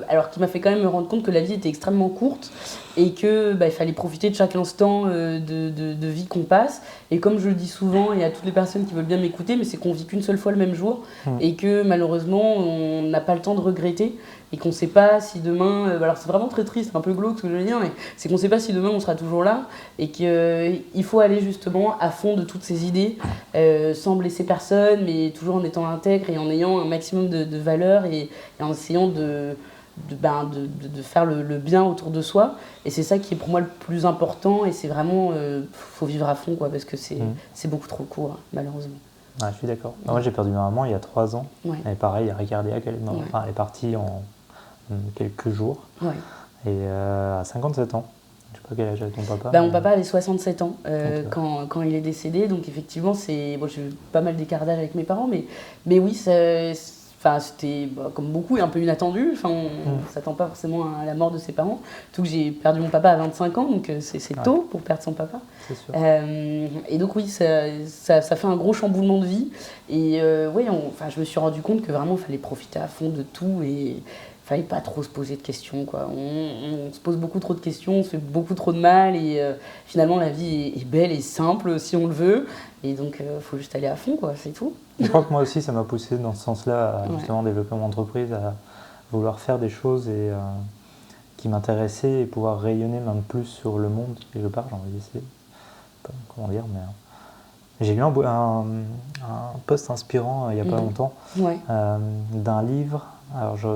alors qui m'a fait quand même me rendre compte que la vie était extrêmement courte et que il fallait profiter de chaque instant de vie qu'on passe. Et comme je le dis souvent et à toutes les personnes qui veulent bien m'écouter, mais c'est qu'on vit qu'une seule fois le même jour et que malheureusement on n'a pas le temps de regretter et qu'on ne sait pas si demain, alors c'est vraiment très triste, un peu glauque ce que je veux dire, mais c'est qu'on ne sait pas si demain on sera toujours là et qu'il faut aller justement à fond de toutes ces idées sans blesser personne, mais toujours en étant intègre et en ayant un maximum de valeurs et en essayant de faire le bien autour de soi. Et c'est ça qui est pour moi le plus important et c'est vraiment, faut vivre à fond quoi, parce que c'est beaucoup trop court malheureusement. Ouais, je suis d'accord. Moi j'ai perdu ma maman il y a 3 ans, et pareil, arrêt cardiaque, elle est partie en quelques jours, et à 57 ans. Je sais pas quel âge avait ton papa. Mon papa avait 67 ans quand il est décédé, donc effectivement j'ai eu pas mal d'écart d'âge avec mes parents, mais oui, c'était comme beaucoup un peu inattendu. On ne s'attend pas forcément à la mort de ses parents. Tout que j'ai perdu mon papa à 25 ans, donc c'est tôt pour perdre son papa. C'est sûr. Et donc oui, ça fait un gros chamboulement de vie. Et je me suis rendu compte que vraiment il fallait profiter à fond de tout et il fallait pas trop se poser de questions, quoi. On se pose beaucoup trop de questions, on se fait beaucoup trop de mal et finalement la vie est belle et simple si on le veut. Et donc il faut juste aller à fond, quoi, c'est tout. Je crois que moi aussi ça m'a poussé dans ce sens-là à justement développer mon entreprise, à vouloir faire des choses et qui m'intéressaient et pouvoir rayonner même plus sur le monde quelque part. J'ai envie d'essayer, comment dire, mais j'ai lu un post inspirant il n'y a pas longtemps d'un livre. Alors je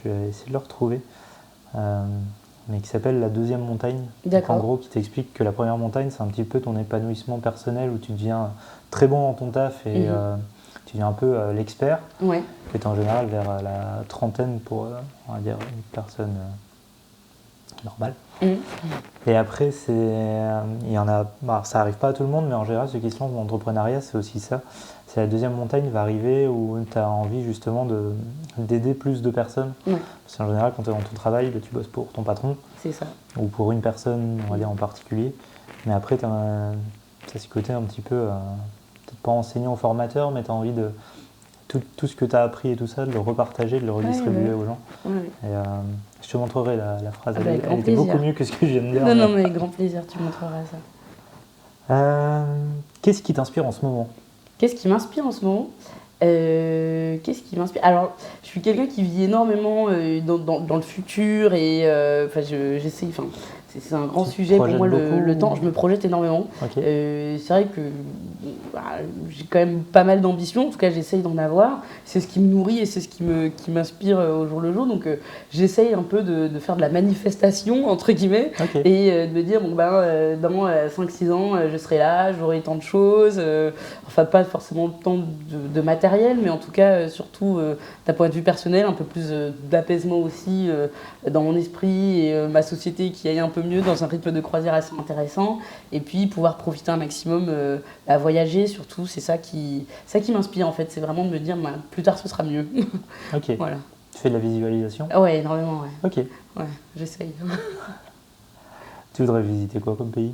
vais essayer de le retrouver, mais qui s'appelle La deuxième montagne. Donc, en gros, qui t'explique que la première montagne, c'est un petit peu ton épanouissement personnel où tu deviens très bon dans ton taf et tu deviens un peu l'expert, qui est en général vers la trentaine pour, on va dire, une personne normale. Et après, il y en a, ça n'arrive pas à tout le monde, mais en général, ceux qui se lancent dans l'entrepreneuriat, c'est aussi ça. C'est la deuxième montagne va arriver où tu as envie justement d'aider plus de personnes. Parce qu'en général, quand tu es dans ton travail, tu bosses pour ton patron. C'est ça. Ou pour une personne, on va dire en particulier. Mais après, tu as ce côté un petit peu, peut-être pas enseignant ou formateur, mais tu as envie de tout ce que tu as appris et tout ça, de le repartager, de le redistribuer aux gens. Et je te montrerai la phrase. Elle était beaucoup mieux que ce que je viens de dire. Non, mais avec grand plaisir, tu montreras ça. Qu'est-ce qui t'inspire en ce moment ? Qu'est-ce qui m'inspire en ce moment ? Qu'est-ce qui m'inspire ? Alors, je suis quelqu'un qui vit énormément dans le futur et j'essaie. C'est un grand sujet pour moi, le temps. Je me projette énormément. C'est vrai que j'ai quand même pas mal d'ambition. En tout cas, j'essaye d'en avoir. C'est ce qui me nourrit et c'est ce qui m'inspire au jour le jour. Donc, j'essaye un peu de faire de la manifestation, entre guillemets, et de me dire, dans 5-6 ans, je serai là, j'aurai tant de choses. Enfin, pas forcément tant de matériel, mais en tout cas, surtout d'un point de vue personnel, un peu plus d'apaisement aussi dans mon esprit et ma société qui aille un peu mieux dans un rythme de croisière assez intéressant, et puis pouvoir profiter un maximum à voyager surtout, c'est ça qui m'inspire en fait, c'est vraiment de me dire plus tard ce sera mieux. Voilà. Tu fais de la visualisation ? Ouais, énormément, ouais. Ok. Ouais, j'essaye. Tu voudrais visiter quoi comme pays ?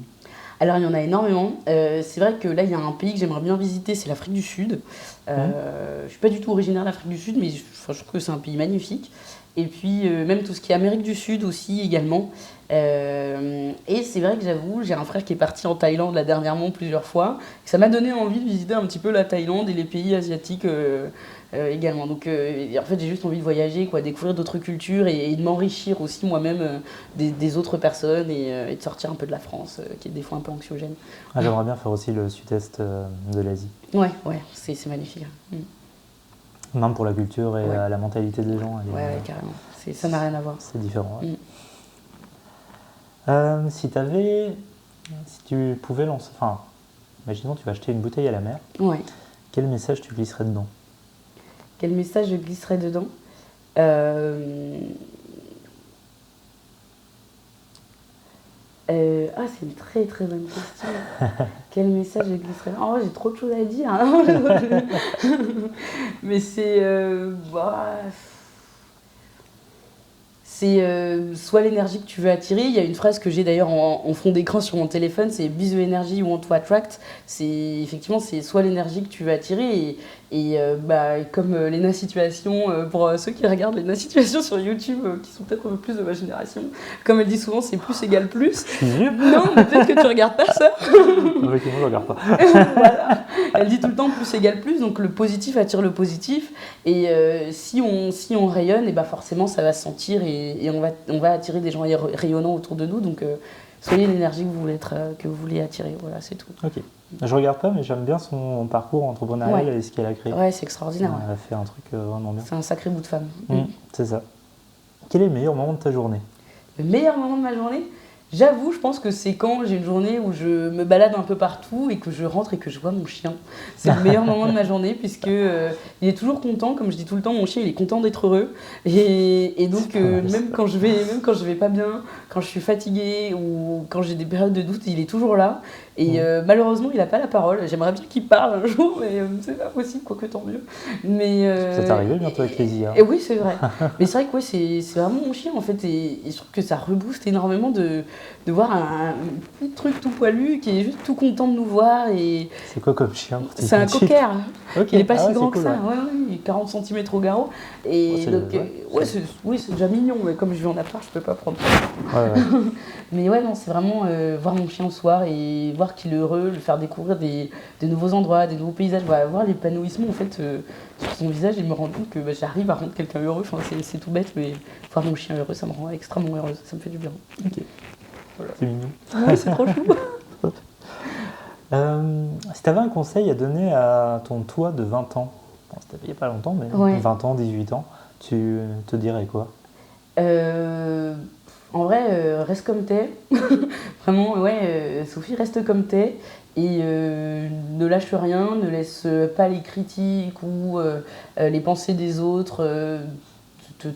Alors il y en a énormément, c'est vrai que là il y a un pays que j'aimerais bien visiter, c'est l'Afrique du Sud. Je suis pas du tout originaire d'Afrique du Sud, mais je trouve que c'est un pays magnifique. Et puis même tout ce qui est Amérique du Sud aussi également. Et c'est vrai que j'avoue, j'ai un frère qui est parti en Thaïlande là, dernièrement plusieurs fois. Ça m'a donné envie de visiter un petit peu la Thaïlande et les pays asiatiques également. Donc en fait, j'ai juste envie de voyager, quoi, découvrir d'autres cultures et de m'enrichir aussi moi-même des autres personnes et de sortir un peu de la France, qui est des fois un peu anxiogène. Ah, j'aimerais bien faire aussi le sud-est de l'Asie. Ouais, c'est magnifique. Même pour la culture et Ouais. la mentalité des gens. Ouais, carrément. Ça n'a rien à voir. C'est différent. Ouais. Si tu pouvais lancer, enfin, imaginons tu vas acheter une bouteille à la mer, Ouais. quel message tu glisserais dedans? Quel message je glisserais dedans? C'est une très très bonne question. Quel message je glisserais? Oh, j'ai trop de choses à dire. Mais c'est soit l'énergie que tu veux attirer. Il y a une phrase que j'ai d'ailleurs en fond d'écran sur mon téléphone, c'est Be the energy you want to attract. Effectivement, c'est soit l'énergie que tu veux attirer comme Léna Situation, pour ceux qui regardent Léna Situation sur YouTube, qui sont peut-être un peu plus de ma génération, comme elle dit souvent, c'est plus égale plus. Non, mais peut-être que tu regardes pas ça. Avec moi, je regarde pas. Voilà. Elle dit tout le temps plus égale plus, donc le positif attire le positif. Et si on rayonne, et forcément ça va se sentir et on va attirer des gens rayonnants autour de nous. Donc soyez l'énergie que vous voulez attirer. Voilà, c'est tout. Ok. Je regarde pas, mais j'aime bien son parcours entrepreneurial et ce qu'elle a créé. Ouais, c'est extraordinaire. Elle a fait un truc vraiment bien. C'est un sacré bout de femme. C'est ça. Quel est le meilleur moment de ta journée? Le meilleur moment de ma journée, j'avoue, je pense que c'est quand j'ai une journée où je me balade un peu partout et que je rentre et que je vois mon chien. C'est le meilleur moment de ma journée puisque il est toujours content, comme je dis tout le temps, mon chien il est content d'être heureux. Et donc même quand je vais pas bien, quand je suis fatiguée ou quand j'ai des périodes de doute, il est toujours là. Et malheureusement, il n'a pas la parole. J'aimerais bien qu'il parle un jour, mais c'est pas possible, quoique tant mieux. Mais, ça t'est arrivé bientôt avec les IA. Et oui, c'est vrai. Mais c'est vrai que c'est vraiment mon chien, en fait. Et je trouve que ça rebooste énormément de voir un petit truc tout poilu qui est juste tout content de nous voir. C'est quoi comme chien? C'est un cocker. Okay. Il n'est pas si grand cool, que ça. ouais. Ouais, il est 40 cm au garrot. Et donc, c'est déjà mignon, mais comme je vis en appart, je peux pas prendre ça. Ouais. Mais ouais, non, c'est vraiment voir mon chien le soir et voir qu'il est heureux, le faire découvrir des nouveaux endroits, des nouveaux paysages, voir l'épanouissement en fait sur son visage et me rendre compte que j'arrive à rendre quelqu'un heureux. Enfin, c'est tout bête, mais voir mon chien heureux, ça me rend extrêmement heureuse, ça me fait du bien. Ok. Voilà. C'est mignon. Ouais, c'est trop chou. Si tu avais un conseil à donner à ton toi de 20 ans, bon, c'était il n'y a pas longtemps, mais 20 ans, 18 ans, tu te dirais quoi? En vrai, reste comme t'es. Vraiment, Sophie, reste comme t'es. Et ne lâche rien, ne laisse pas les critiques ou les pensées des autres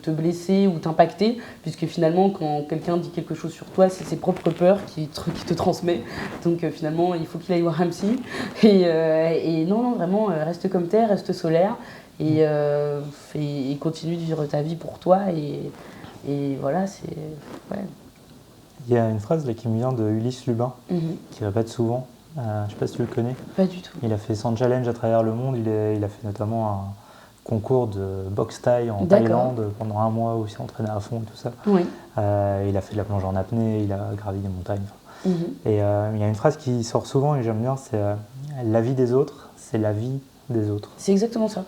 te blesser ou t'impacter, puisque finalement, quand quelqu'un dit quelque chose sur toi, c'est ses propres peurs qui te transmet. Donc finalement, il faut qu'il aille voir un psy. Et non, vraiment, reste comme t'es, reste solaire et continue de vivre ta vie pour toi. Et voilà, c'est... Ouais. Il y a une phrase là, qui me vient de Ulysse Lubin, qui répète souvent. Je ne sais pas si tu le connais. Pas du tout. Il a fait 100 challenges à travers le monde. Il a fait notamment un concours de boxe thaï en Thaïlande pendant un mois où il s'est entraîné à fond et tout ça. Oui. Il a fait de la plonge en apnée, il a gravi des montagnes. Et il y a une phrase qui sort souvent et que j'aime bien, c'est la vie des autres, c'est la vie des autres. C'est exactement ça.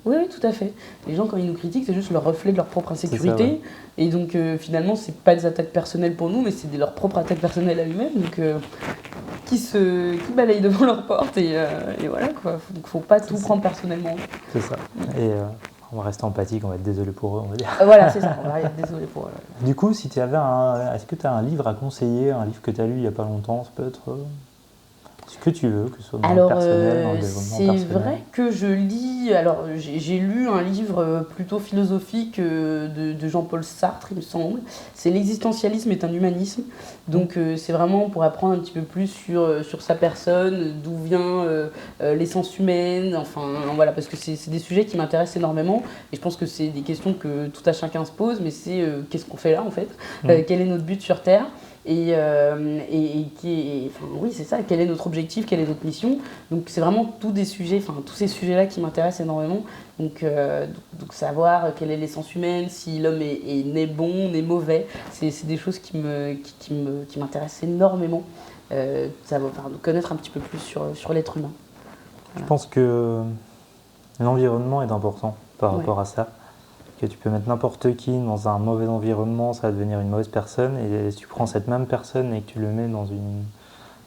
Oui, tout à fait. Les gens, quand ils nous critiquent, c'est juste le reflet de leur propre insécurité. Ça, ouais. Et donc, finalement, c'est pas des attaques personnelles pour nous, mais c'est leur propre attaque personnelle à eux-mêmes. Donc, qui balayent devant leur porte. Et voilà, quoi. Donc, faut pas tout prendre personnellement. C'est ça. Et on va rester empathique, on va être désolé pour eux, on va dire. Voilà, c'est ça. On va être désolé pour eux. Du coup, si tu avais est-ce que tu as un livre à conseiller, un livre que tu as lu il y a pas longtemps, ça peut être ce que tu veux, que ce soit dans le personnel, dans le développement personnel. C'est vrai que je lis... Alors, j'ai lu un livre plutôt philosophique de Jean-Paul Sartre, il me semble. C'est L'existentialisme est un humanisme. Donc, c'est vraiment pour apprendre un petit peu plus sur sa personne, d'où vient l'essence humaine. Enfin, voilà, parce que c'est des sujets qui m'intéressent énormément. Et je pense que c'est des questions que tout à chacun se pose, mais c'est qu'est-ce qu'on fait là, en fait? Quel est notre but sur Terre? Oui, c'est ça, quel est notre objectif, quelle est notre mission. Donc c'est vraiment tous ces sujets-là qui m'intéressent énormément. Donc savoir quelle est l'essence humaine, si l'homme est né bon, né mauvais, c'est des choses qui m'intéressent énormément. De connaître un petit peu plus sur l'être humain. Je pense que l'environnement est important par rapport à ça. Que tu peux mettre n'importe qui dans un mauvais environnement, ça va devenir une mauvaise personne. Et si tu prends cette même personne et que tu le mets dans une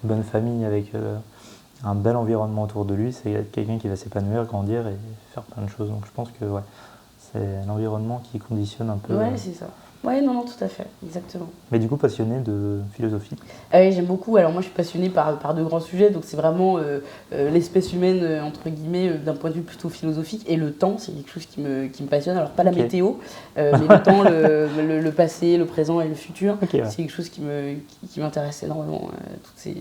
bonne famille avec un bel environnement autour de lui, c'est quelqu'un qui va s'épanouir, grandir et faire plein de choses. Donc je pense que c'est l'environnement qui conditionne un peu. Ouais, c'est ça. Ouais, non, tout à fait, exactement. Mais du coup, passionné de philosophie. Oui, j'aime beaucoup. Alors moi, je suis passionnée par de grands sujets, donc c'est vraiment l'espèce humaine, entre guillemets, d'un point de vue plutôt philosophique. Et le temps, c'est quelque chose qui me passionne. Alors pas la météo, mais le temps, le passé, le présent et le futur. C'est quelque chose qui m'intéresse énormément, toutes ces